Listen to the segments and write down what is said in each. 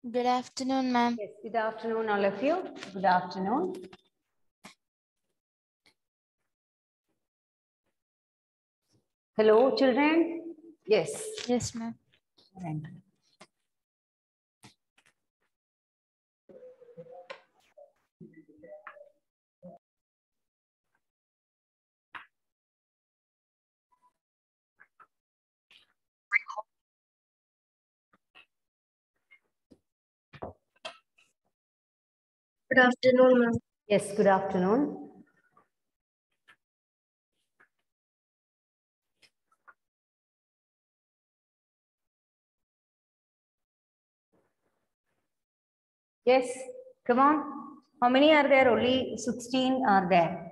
Good afternoon, ma'am. Yes, good afternoon, all of you. Good afternoon. Hello, children. Yes. Yes, ma'am. Right. Good afternoon, ma'am. Yes, good afternoon. Yes, come on. How many are there? Only 16 are there.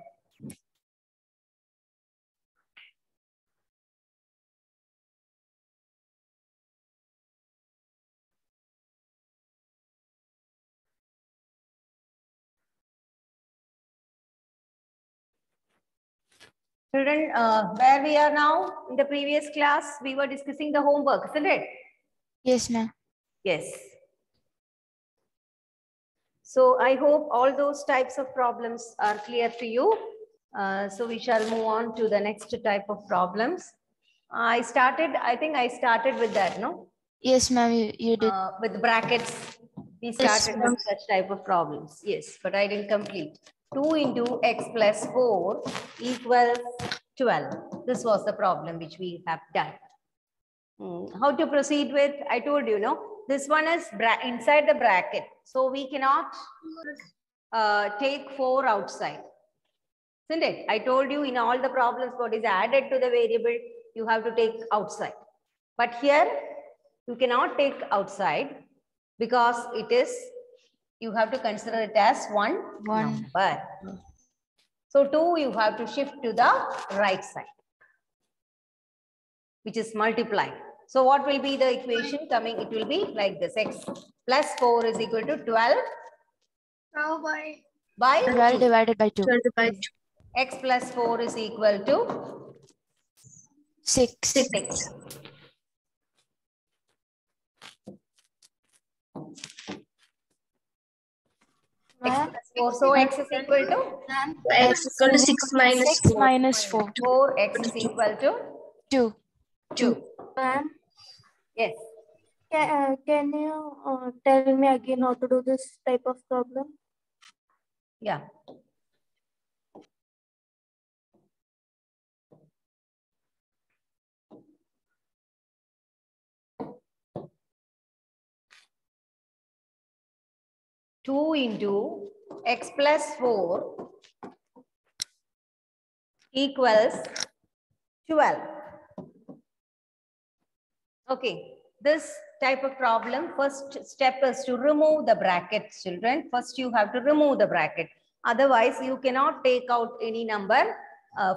Children, where we are now? In the previous class, we were discussing the homework, isn't it? Yes, ma'am. Yes. So I hope all those types of problems are clear to you. So we shall move on to the next type of problems. I think I started with that, no? Yes, ma'am. You did. With brackets, we started ma'am. with such type of problems. Yes, but I didn't complete. 2 into x plus 4 equals 12. This was the problem which we have done. How to proceed with? I told you, no? This one is inside the bracket. So we cannot take 4 outside. Isn't it? I told you in all the problems what is added to the variable, you have to take outside. But here, you cannot take outside because it is, you have to consider it as one number. So 2, you have to shift to the right side, which is multiplied. So what will be the equation coming? It will be like this. X plus 4 is equal to 12 by 12 2. divided by 2. 12 by 2. X plus 4 is equal to 6. 6. X plus 4. So x is equal to X is equal to 6 minus 6 4. minus 4. 4. X is equal to 2. 2. Ma'am, Yes. can you tell me again how to do this type of problem? Yeah. Two into x plus 4 equals 12. Okay, this type of problem, first step is to remove the bracket, children. First, you have to remove the bracket. Otherwise, you cannot take out any number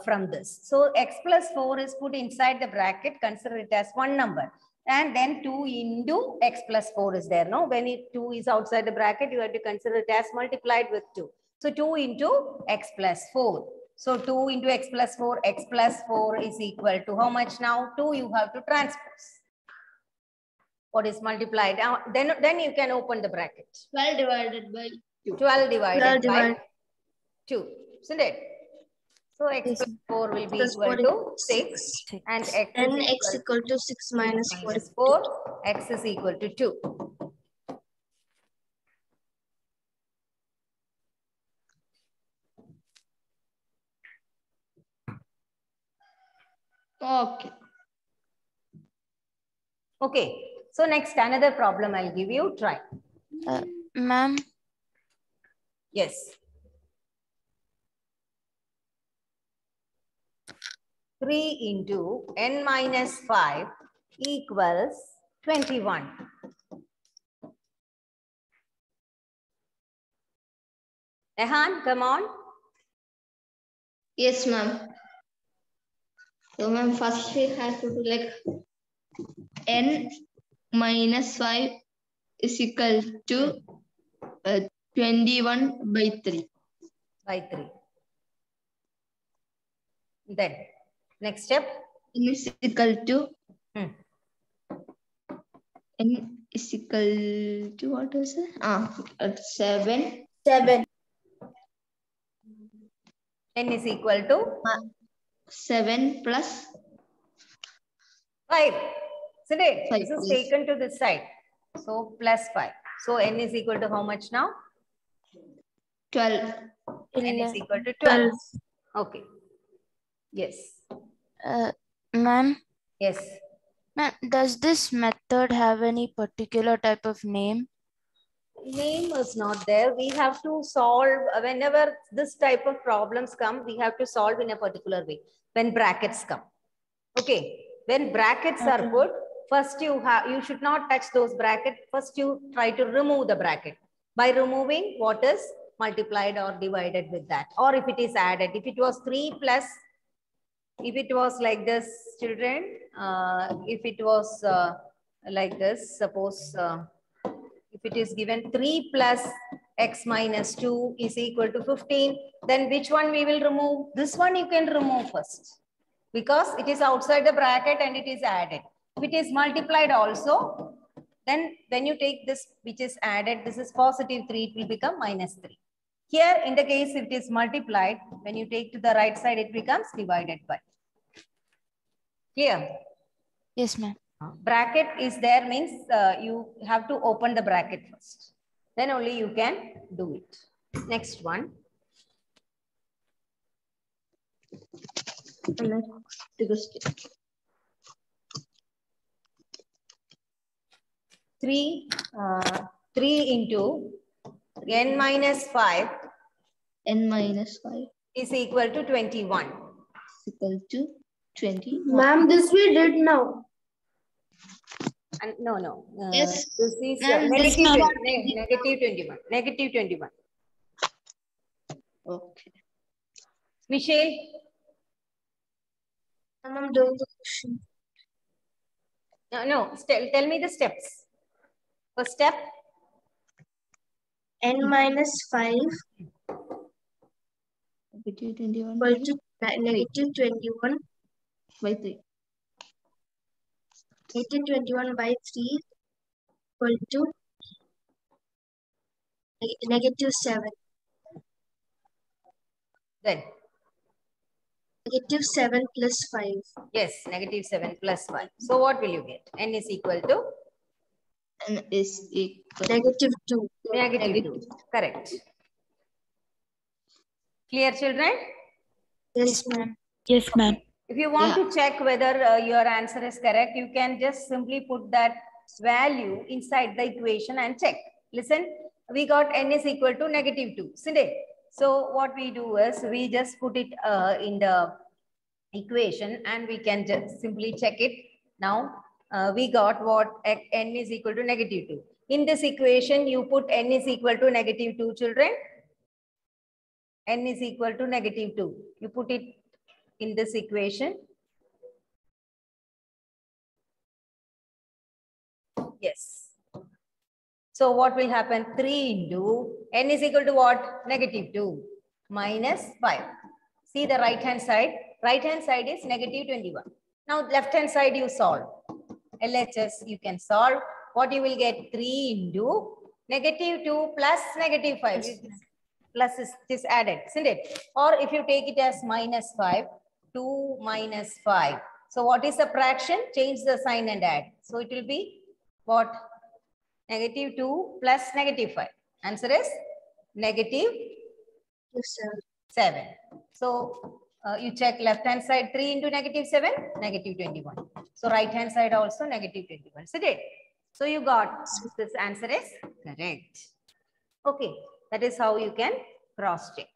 from this. So, x plus 4 is put inside the bracket. Consider it as one number. And then 2 into x plus 4 is there. No, when 2 is outside the bracket, you have to consider it as multiplied with 2. So, 2 into x plus 4. So, 2 into x plus 4 is equal to how much now? 2 you have to transpose. What is multiplied? Then you can open the bracket. 12 divided by 2. 12 divided 12 by 2. Isn't it? So x Yes. plus 4 will be Plus equal 4 to is 6. And x Then is x equal to 6 minus 4. minus 4. X is equal to 2. Okay. Okay. So next another problem I'll give you. Try. Ma'am, Yes. 3 into n minus 5 equals 21. Rehan, come on. Yes, ma'am. So, ma'am, first we have to do like n minus 5 is equal to 21 by 3. By 3. Then next step. N is equal to n is equal to what is it? 7. 7. N is equal to 7 plus 5. Isn't it? 5. This is Yes. taken to this side. So plus 5. So N is equal to how much now? 12. N is equal to 12. Okay. Yes. Ma'am, Yes. does this method have any particular type of name? Name is not there. We have to solve whenever this type of problems come, we have to solve in a particular way when brackets come. Okay. When brackets are put, first you should not touch those brackets. First you try to remove the bracket by removing what is multiplied or divided with that, or if it is added. If it was 3 plus, if it was like this, children, if it was like this, suppose if it is given 3 plus x minus 2 is equal to 15, then which one we will remove? This one you can remove first because it is outside the bracket and it is added. If it is multiplied also, then when you take this which is added, this is positive 3, it will become minus 3. Here in the case if it is multiplied, when you take to the right side, it becomes divided by. Clear? Yes, ma'am. Bracket is there means you have to open the bracket first. Then only you can do it. Next one. Three into n minus 5 N minus 5 is equal to 21. is equal to 20. Ma'am, this we did now. And no. Yes. This is Ma'am, negative, this is 20, negative 21. Negative 21. Okay. Michelle? I'm doing the question. No. Tell me the steps. First step. N minus 5 Negative 21 equal to negative 21. by 3. Negative 21 by 3 equal to negative 7. Then. Negative 7 plus 5. Yes, negative 7 plus 5. So what will you get? N is equal to? N is equal Negative 2. Negative 2. Correct. Clear, children? Yes, ma'am. Yes, ma'am. If you want to check whether your answer is correct, you can just simply put that value inside the equation and check. Listen, we got n is equal to negative 2, isn't it? So what we do is we just put it in the equation and we can just simply check it. Now we got what n is equal to negative 2. In this equation, you put n is equal to negative 2, children. N is equal to negative 2. You put it in this equation. Yes. So what will happen? 3 into n is equal to what? Negative 2 minus 5. See the right hand side. Right hand side is negative 21. Now left hand side you solve. LHS you can solve. What you will get? 3 into negative 2 plus negative 5. Plus is added, isn't it? Or if you take it as minus 5, 2 minus 5. So what is the fraction? Change the sign and add. So it will be what? Negative 2 plus negative 5. Answer is negative 7. So you check left hand side 3 into negative 7, negative 21. So right hand side also negative 21. Isn't it? So you got this answer is correct. Okay. That is how you can cross check.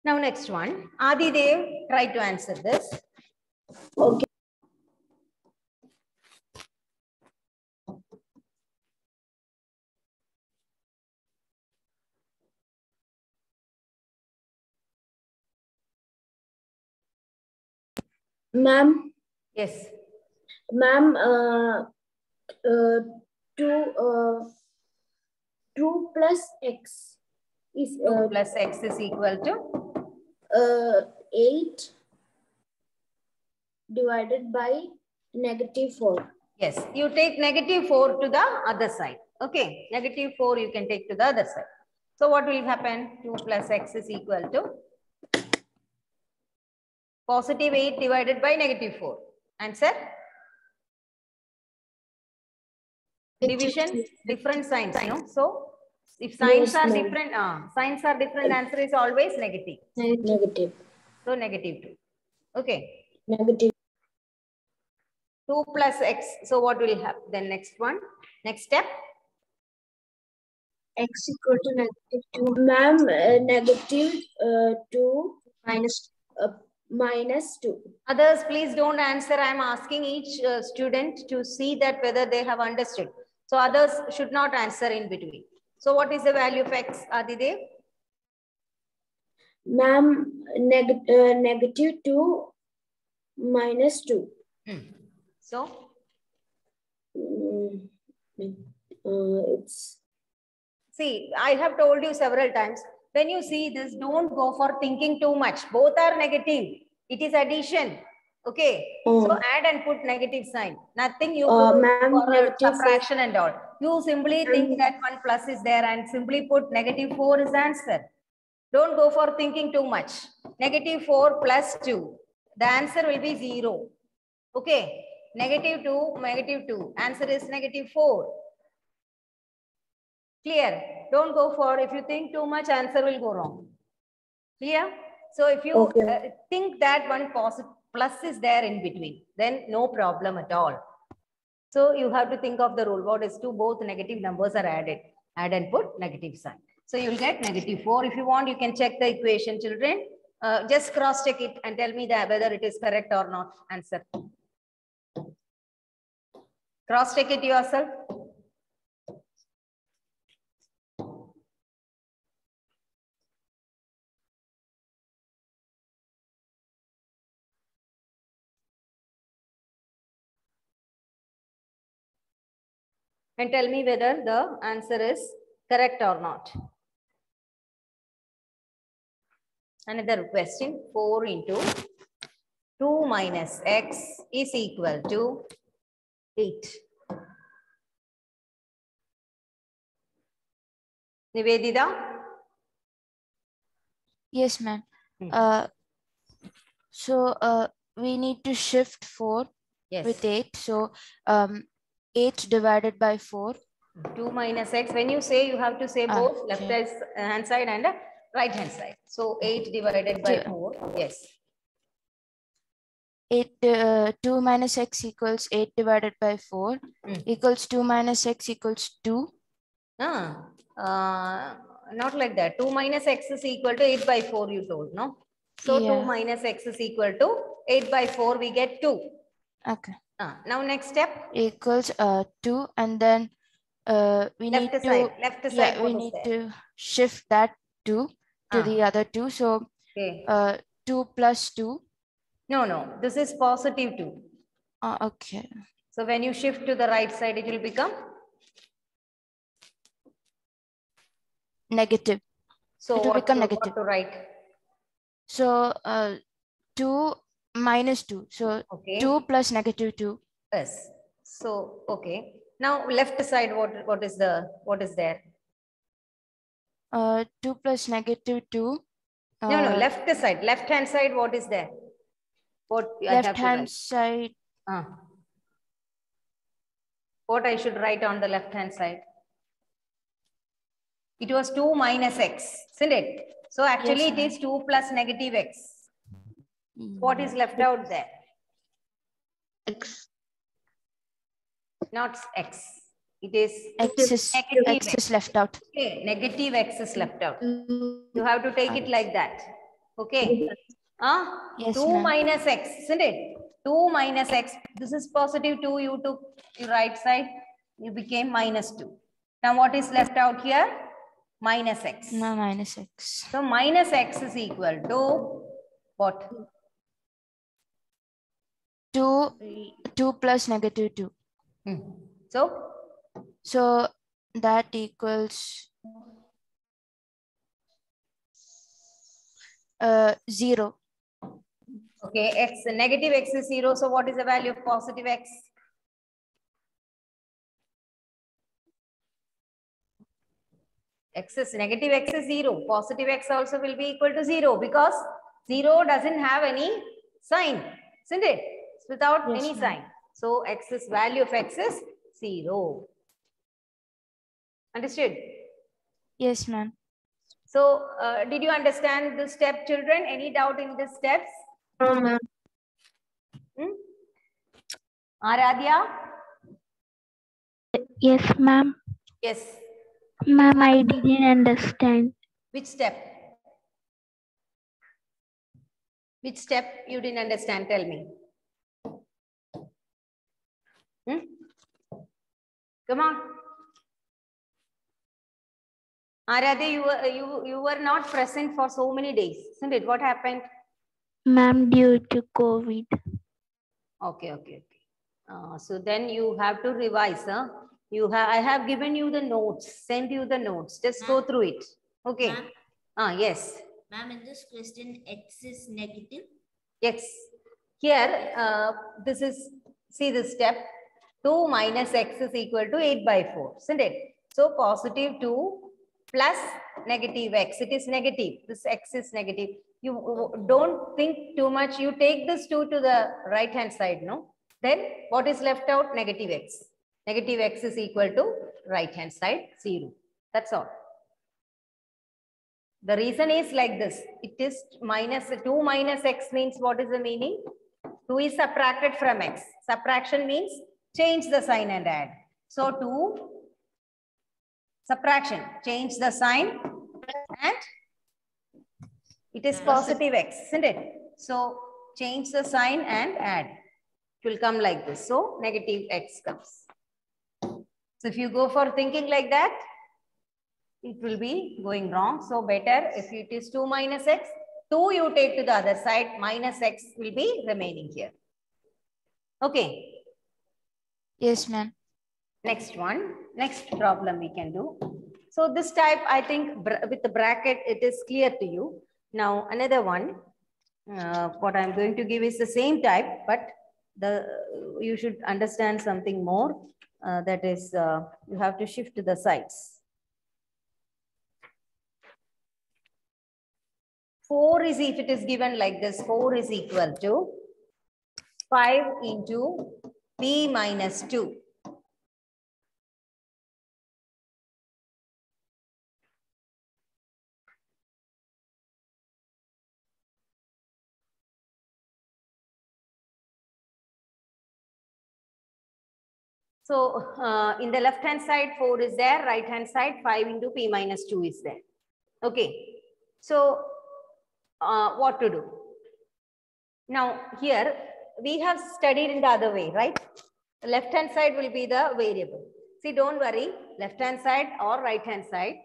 Now next one, Adidev, try to answer this. Okay. Ma'am. Yes. Ma'am, 2 plus x is 2 plus x is equal to 8 divided by -4. Yes, you take -4 to the other side. Okay, -4 you can take to the other side. So what will happen? 2 plus x is equal to +8 divided by -4. Answer? Division, different signs, no? So if signs Yes, are ma'am. different, answer is always negative. Negative. So -2. Okay. Negative. 2 plus x. So what will happen? Then next one, next step. X equal to -2. Ma'am, -2 minus 2. Others, please don't answer. I'm asking each student to see that whether they have understood. So others should not answer in between. So what is the value of x, Adidev? Ma'am, -2 minus 2. So It's see, I have told you several times, when you see this, don't go for thinking too much. Both are negative. It is addition. Okay. So add and put negative sign. Nothing you put for subtraction and all. You simply think that 1 plus is there and simply put -4 is the answer. Don't go for thinking too much. -4 plus 2. The answer will be 0. Okay. -2, -2. Answer is -4. Clear? Don't go for, if you think too much, answer will go wrong. Clear? So if you think that one positive plus is there in between, then no problem at all. So you have to think of the rule. What is 2? Both negative numbers are added. Add and put negative sign. So you will get -4. If you want, you can check the equation, children. Just cross check it and tell me that whether it is correct or not. Answer. Cross check it yourself. And tell me whether the answer is correct or not. Another question, 4 into 2 minus x is equal to 8. Nivedita? Yes, ma'am. We need to shift 4 with 8. So 8 divided by 4. 2 minus x. When you say, you have to say both left hand side and right hand side. So 8 divided by 4. Yes. 2 minus x equals 8 divided by 4 equals 2 minus x equals 2. Not like that. 2 minus x is equal to 8 by 4, you told, no? So 2 minus x is equal to 8 by 4, we get 2. Okay. Now next step. Equals 2, and then we need to shift that 2 to the other 2. So 2 plus 2. No. This is positive 2. Okay. So when you shift to the right side, it will become negative. So it will become negative. What to write? So 2 minus 2. So 2 plus -2. Yes. So okay. Now left side, what is there? 2 plus -2. No, left side. Left hand side, what is there? What left hand side. What I should write on the left hand side? It was 2 minus x, isn't it? So actually it is 2 plus -x. What is left out there? X. Not x. It is x is left out. Okay, negative x is left out. You have to take it like that. Okay. Yes, 2 minus x, isn't it? 2 minus x. This is positive 2. You took your right side. You became -2. Now what is left out here? Minus x. No, minus x. So minus x is equal to what? 2 plus -2. So that equals 0. Okay, x, negative x is 0. So what is the value of positive x? X is negative x is 0. Positive x also will be equal to 0 because 0 doesn't have any sign, isn't it? It's without any sign. So x is value of x is 0. Understood? Yes, ma'am. So did you understand this step, children? Any doubt in the steps? No, ma'am. Aradhya? Yes, ma'am. Yes. Ma'am, I didn't understand. Which step? Which step you didn't understand? Tell me. Come on. Aradhya, you were not present for so many days, isn't it? What happened? Ma'am, due to COVID. Okay. So then you have to revise. Huh? I have given you the notes, sent you the notes. Just go through it. Okay. Yes. Ma'am, in this question, x is negative. Yes. Here, this is, see this step. 2 minus x is equal to 8 by 4, isn't it? So positive 2 plus negative x. It is negative. This x is negative. You don't think too much. You take this 2 to the right hand side, no? Then what is left out? Negative x. Negative x is equal to right hand side 0. That's all. The reason is like this. It is minus 2 minus x means what is the meaning? 2 is subtracted from x. Subtraction means change the sign and add. So 2 subtraction, change the sign and it is positive x, isn't it? So change the sign and add. It will come like this. So negative x comes. So if you go for thinking like that, it will be going wrong. So better if it is 2 minus x, 2 you take to the other side, minus x will be remaining here. Okay. Yes, ma'am. Next one, next problem we can do. So this type, I think with the bracket, it is clear to you. Now another one, what I'm going to give is the same type, but you should understand something more. That is, you have to shift to the sides. 4 is, if it is given like this, 4 is equal to 5 into p minus 2. So in the left hand side 4 is there, right hand side 5 into p minus 2 is there. Okay. So what to do? Now here we have studied in the other way, right? The left hand side will be the variable. See, don't worry, left hand side or right hand side.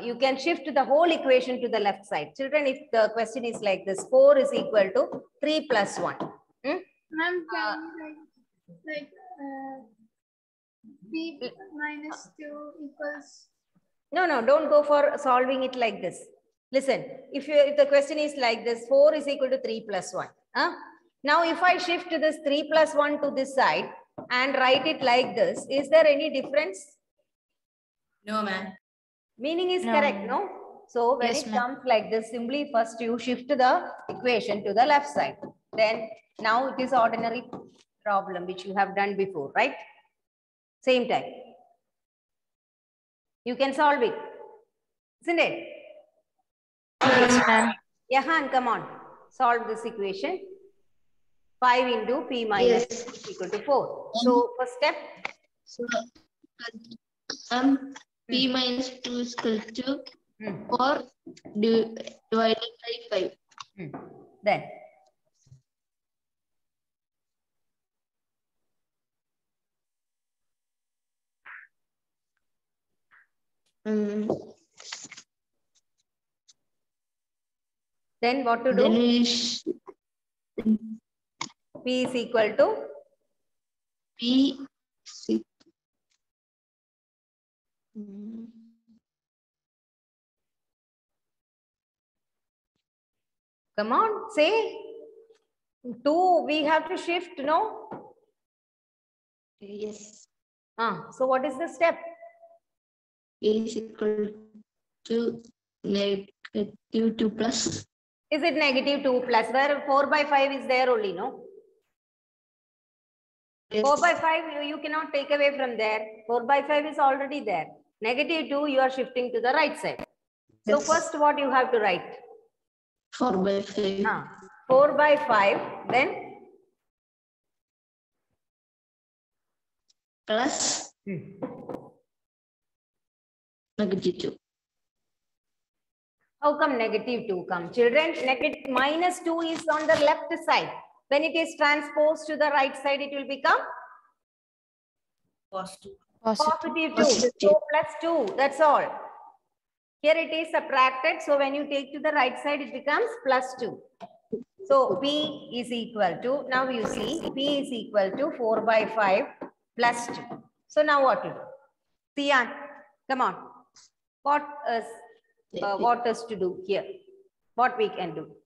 You can shift the whole equation to the left side. Children, if the question is like this, 4 is equal to 3 plus 1. Ma'am, can you like p minus 2 equals... No, don't go for solving it like this. Listen, if the question is like this, 4 is equal to 3 plus 1. Now, if I shift this 3 plus 1 to this side and write it like this, is there any difference? No, ma'am. Meaning is correct, no? So when it comes like this, simply first you shift the equation to the left side. Then now it is ordinary problem which you have done before, right? Same type. You can solve it, isn't it? Yes, ma'am. Yahan, come on. Solve this equation. 5 into p minus equal to 4. So first step. So p minus 2 is equal to 4 divided by 5. Then. Then what to do? P is equal to? P Come on, say. 2, we have to shift, no? Yes. So what is the step? A is equal to negative 2 plus. Is it negative 2 plus? Where 4 by 5 is there only, no? Yes. 4 by 5, you cannot take away from there. 4 by 5 is already there. Negative 2, you are shifting to the right side. So Yes. first what you have to write? 4 by 5. 4 by 5, then? Plus negative 2. How come negative 2 come? Children, negative minus 2 is on the left side. When it is transposed to the right side, it will become? Positive. Positive 2. Positive. So plus 2, that's all. Here it is subtracted. So when you take to the right side, it becomes plus 2. So P is equal to, now you see, P is equal to 4 by 5 plus 2. So now what to do? Sian, come on. What is to do here? What we can do?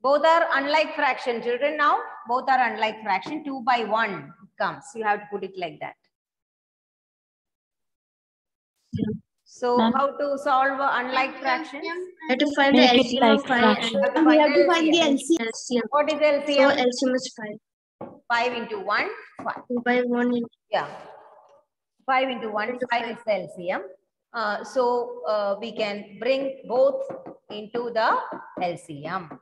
Both are unlike fraction, children. Now both are unlike fraction. 2 by 1 comes. You have to put it like that. So how to solve unlike fractions? Have to find the LCM of 5. We have to find the LCM. What is LCM? So LCM is 5. 5 into 1, 5. 2 by 1 is Yeah. 5 into 1, 5 is the LCM. So we can bring both into the LCM.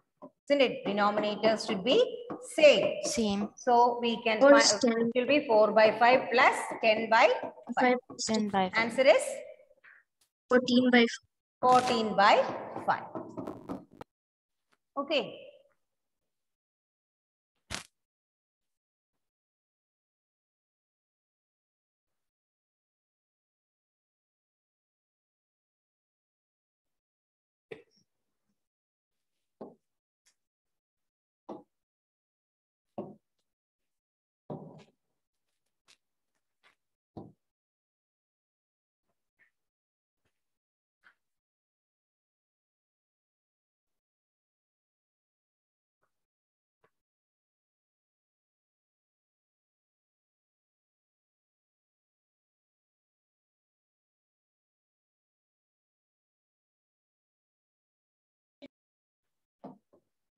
Isn't it? Denominators should be same. So we can find it will be 4 by 5 plus 10 by 5. 10 by 5. Answer is 14 by 14 by 5. Okay.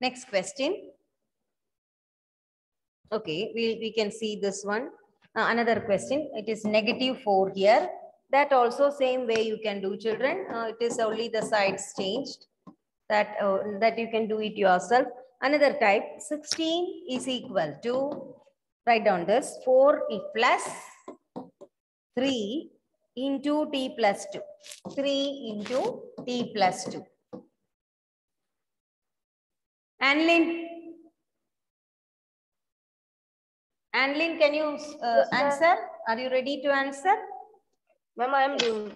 Next question. Okay, we can see this one. Another question. It is negative 4 here. That also same way you can do, children. It is only the sides changed. That you can do it yourself. Another type. 16 is equal to, write down this, 4 plus 3 into t plus 2. 3 into t plus 2. Anlin, can you answer? Are you ready to answer? Ma'am, I am doing.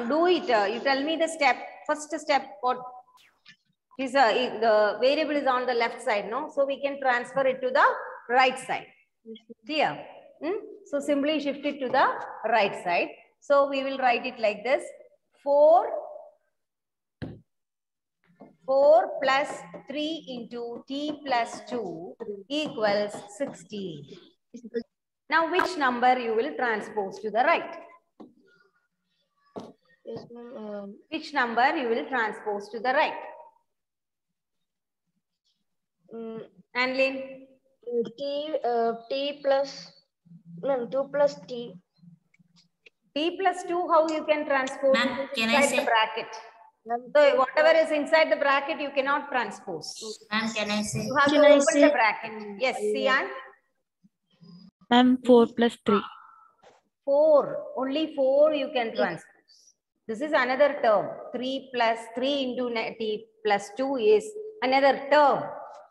Do it. You tell me the step. First step. What is the variable is on the left side, no? So we can transfer it to the right side. Clear? So simply shift it to the right side. So we will write it like this: 4 plus 3 into t plus 2 equals 16. Now, which number you will transpose to the right? Yes, ma'am. Which number you will transpose to the right? Anlin? T plus, ma'am, 2 plus t. T plus 2, how you can transpose? Ma'am, can I inside say? the bracket. So whatever is inside the bracket, you cannot transpose. Ma'am, can I say? You have to open the bracket. Yes, Sian? Ma'am, 4 plus 3. 4. Only 4 you can transpose. This is another term. 3 plus 3 into t plus 2 is another term.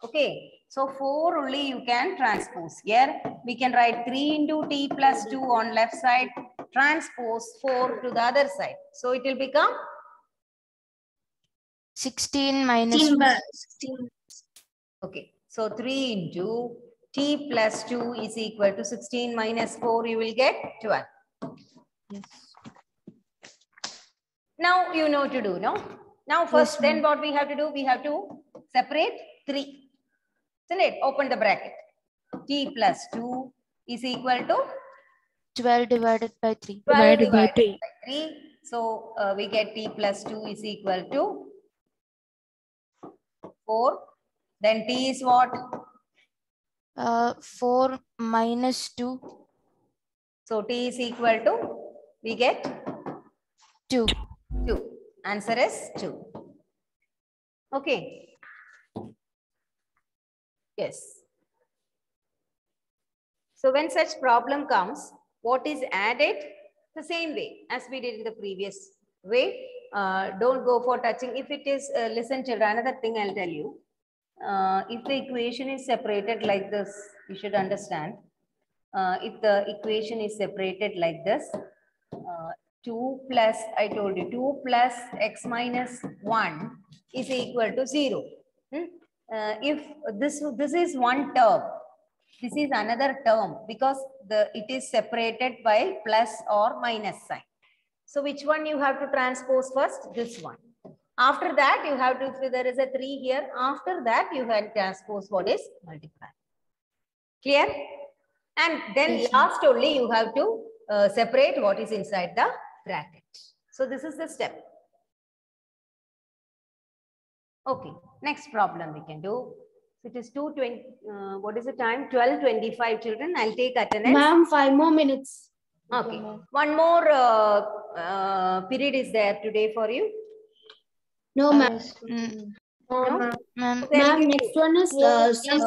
Okay. So 4 only you can transpose. Here we can write 3 into t plus 2 on left side. Transpose 4 to the other side. So it will become 16 minus 16. Okay. So 3 into t plus 2 is equal to 16 minus 4. You will get 12. Yes. Now you know to do, no? Now first, Yes, then what we have to do? We have to separate 3. Isn't it? Open the bracket. T plus 2 is equal to 12 divided by 3. 12 divided by 3. So we get T plus 2 is equal to 4. Then T is what? 4 minus 2. So T is equal to, we get 2. 2. Answer is 2. Okay. Yes. So when such problem comes, what is added? The same way as we did in the previous way. Don't go for touching. If it is, listen children, another thing I'll tell you. If the equation is separated like this, you should understand. If the equation is separated like this, 2 plus, I told you, 2 plus x minus 1 is equal to 0. If this is one term, this is another term because it is separated by plus or minus sign. So which one you have to transpose first? This one. After that, you have to, if there is a 3 here, after that you have to transpose what is multiply. Clear? And then last only you have to separate what is inside the bracket. So this is the step. Okay, next problem we can do. It is 2:20. What is the time? 12:25 children. I'll take attendance. Ma'am, 5 more minutes. Okay. One more period is there today for you? No, ma'am. No? Ma'am, Ma'am, next one is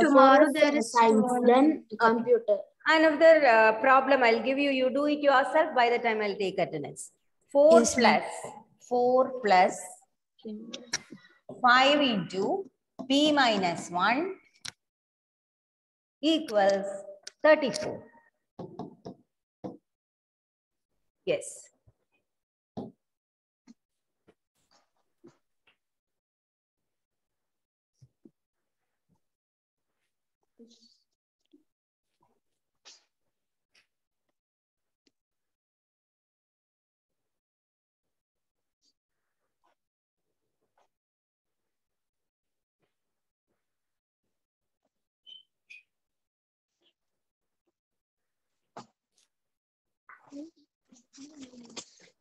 tomorrow there is science, then computer. Another problem I'll give you. You do it yourself. By the time I'll take attendance. 4 plus 5 into p minus 1 equals 34. Yes.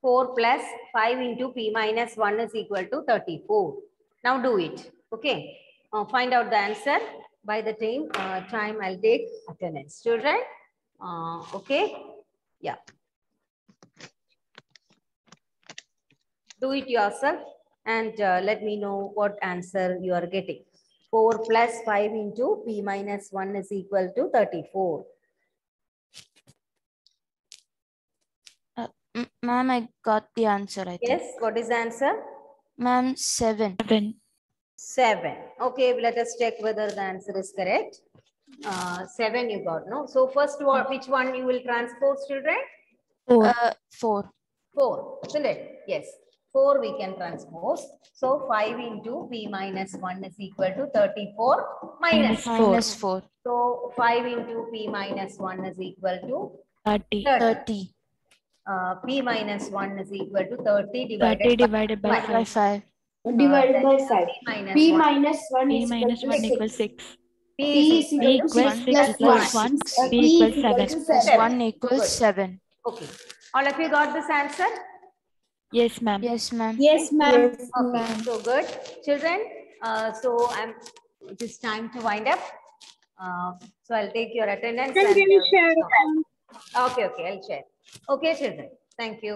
Four plus 5 into p minus 1 is equal to 34. Now do it. Okay. Find out the answer. By the time I'll take attendance. Children. Okay. Yeah. Do it yourself and let me know what answer you are getting. 4 plus 5 into p minus 1 is equal to 34. Ma'am, I got the answer, I think. Yes, what is the answer? Ma'am, 7. 7. Okay, let us check whether the answer is correct. 7 you got, no? So first, which one you will transpose, children? 4. 4, isn't it? Yes, 4 we can transpose. So 5 into p minus 1 is equal to 34 minus 4. So 5 into p minus 1 is equal to 30. P minus 1 is equal to 30 divided by 5. Divided by 5. P minus 1 P is minus 1 equal equals 6. P is equal to 6 plus 1. P equals 7. 6 + 1 equals 7. Okay. All of you got this answer? Yes, ma'am. Yes, ma'am. Yes, ma'am. Okay, so good. Children, so it is time to wind up. So I'll take your attendance. Can you share? Okay, I'll share. Okay, children. Thank you.